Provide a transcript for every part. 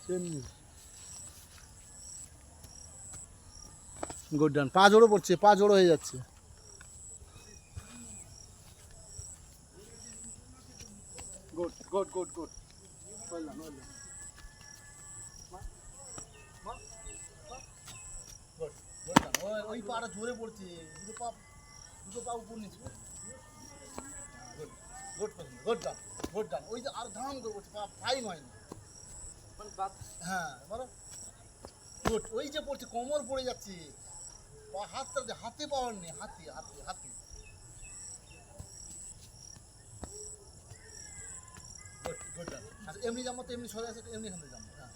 তেমনি গুড ডান। পা জোড়ো পড়ছে, পা জোড়ো হয়ে যাচ্ছে। Good good good good. ওই পাটা জোরে পড়ছে, দুটো পা উপর নিচে। Good good good done good done. ওই যে আর ধাম করে পড়ছে, পা ফাইন হয়নি। হ্যাঁ বলো গুড। ওই যে পড়ছে কোমর পড়ে যাচ্ছে, হাতটা হাতে পাওয়ার নেই, হাতে হাতে হাতে। গুড গুড ডান। আচ্ছা এমনি জামা তো এমনি সরে আছে, এমনি এখান থেকে জামা। হ্যাঁ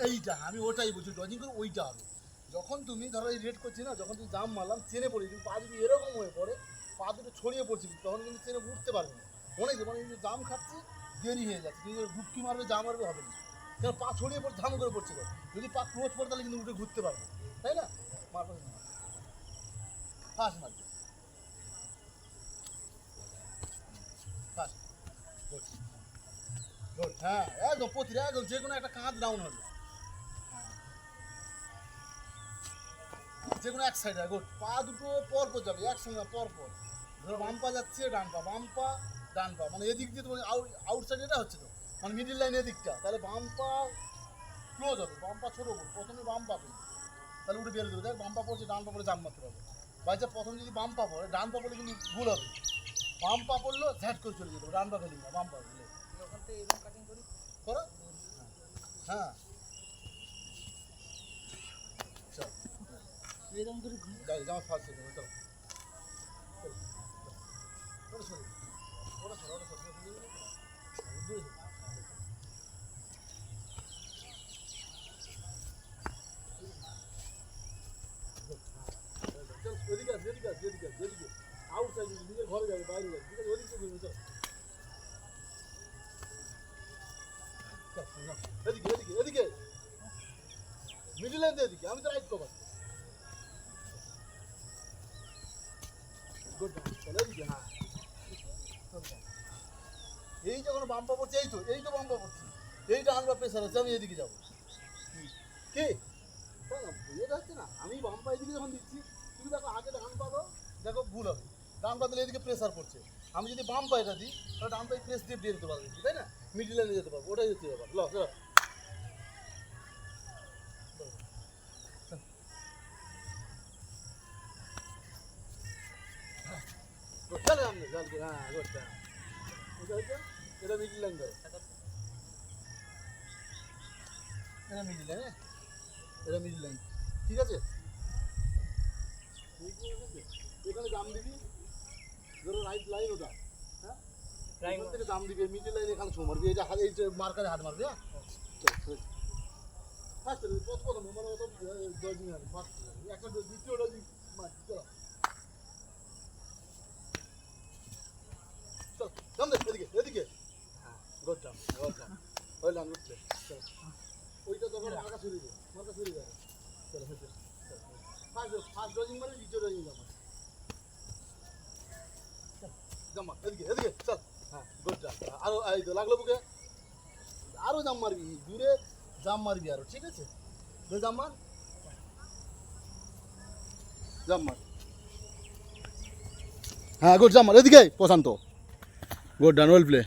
এইটা আমি ওটাই বলছি, ডজিং করে ওইটা হবে। যখন তুমি ধরো এই রেড করছি না, যখন তুমি জাম মারলাম চেনে পড়ে, কিন্তু পা যদি এরকম হয়ে পড়ে, পা দুটো ছড়িয়ে পড়ছে, তখন কিন্তু চেনে উঠতে পারবে না। অনেকে মানে জাম খাচ্ছে দেরি হয়ে যাচ্ছে, কিন্তু ঘুটকি মারবে জাম মারবে হবে না, কারণ পা ছড়িয়ে পড়ে ধাম করে পড়ছে। যদি পা ক্লোজ পড়ে তাহলে কিন্তু উঠে ঘুরতে পারবে, তাই না? মারবে না, ফার্স্ট মারবে, ফার্স্ট। Good good. হ্যাঁ একদম প্রতিটা একদম যে কোনো একটা কাঁধ ডাউন হবে, যে কোনো এক সাইডে। গুড। পা দুটো পর পর যাবে একসঙ্গে, পর পর। ধরো বাম পা যাচ্ছে, ডান পা, বাম পা ডান পা, মানে এদিক দিয়ে তোমার আউট সাইড এটা হচ্ছে তো, মানে মিডিল লাইন এদিকটা, তাহলে বাম পা ক্লোজ হবে, বাম পা ছোটো করবে, প্রথমে বাম পা পেয়ে তাহলে উঠে বেরোতে হবে। দেখ বাম পা পড়ছে, ডান পা পড়ে জাম মারতে পারবে। বাইচা প্রথমে যদি বাম পা পড়ে, ডান পা পড়লে কিন্তু ভুল হবে। বাম পা পড়লো ঝ্যাট করে চলে যেতে হবে, ডান পা ফেলি না, বাম পা ফেলে করো। হ্যাঁ চল এরকম করে যাই, জামা ফার্স্ট সেকেন্ড চলো। ওটা সরে ওটা সরে ওটা সরে দূরে সরে। চল এদিকে আস, এদিকে আস, এদিকে আস, এদিকে আউট সাইড, নিজের ঘরে যাবে, বাইরে যাবে, ঠিক আছে? ওদিকে ঘুরবি, চল চল এদিকে এদিকে এদিকে মিডিল লাইন এদিকে, আমি তো রাইট কভার। গুড চল এদিকে। হ্যাঁ এই যখন বাম পা পড়ছে, এই তো বাম পা পড়ছে, এইটা আমরা প্রেশার আছে, আমি এদিকে যাবো। কি এটা হচ্ছে না, আমি বাম পা এদিকে যখন দিচ্ছি, তুমি দেখো আগে ডান পা দাও, দেখো ভুল হবে। ডান পা দিলে এদিকে প্রেশার পড়ছে, আমি যদি বাম পা এটা দিই তাহলে ডান পায়ে প্রেস দিয়ে দিতে পারবো, তাই না? মিডিল লাইনে যেতে পারবো, ওটাই হচ্ছে ব্যাপার। ল চলে আমি জলকে। হ্যাঁ গোটা এটা হচ্ছে, এটা মিডিল লাইন ধরো, এটা মিডিল লাইন, এটা মিডিল লাইন, ঠিক আছে? এখানে জাম দিবি, ধরো রাইট লাইন ওটা, হ্যাঁ এখান থেকে জাম দিবি, মিডিল লাইন এখানে ছো মারবি, এই যে হাত, এই যে মার্কারে হাত মারবি। হ্যাঁ ফার্স্ট প্রথম মানে অত ডজিং হবে, ফার্স্ট একটা দ্বিতীয় ডজিং মারছি। চলো চল জাম দে এদিকে এদিকে। হ্যাঁ গুড জাম গুড জাম, ওই লাইন উঠছে। চলো ওইটা তখন মার্কা ছুরি দে, মার্কা ছুরি দে। চলো হচ্ছে ফার্স্ট ডজিং মানে দ্বিতীয় ডজিং জামা, জামা এদিকে এদিকে চল। হ্যাঁ গুড জাম। আরো এই তো লাগলো বুকে, আরো জাম মারবি, দূরে জাম মারবি আরো, ঠিক আছে? জাম মার, জাম মার। হ্যাঁ গুড জাম মার এদিকে প্রশান্ত। গুড ডান, ওয়েল প্লে।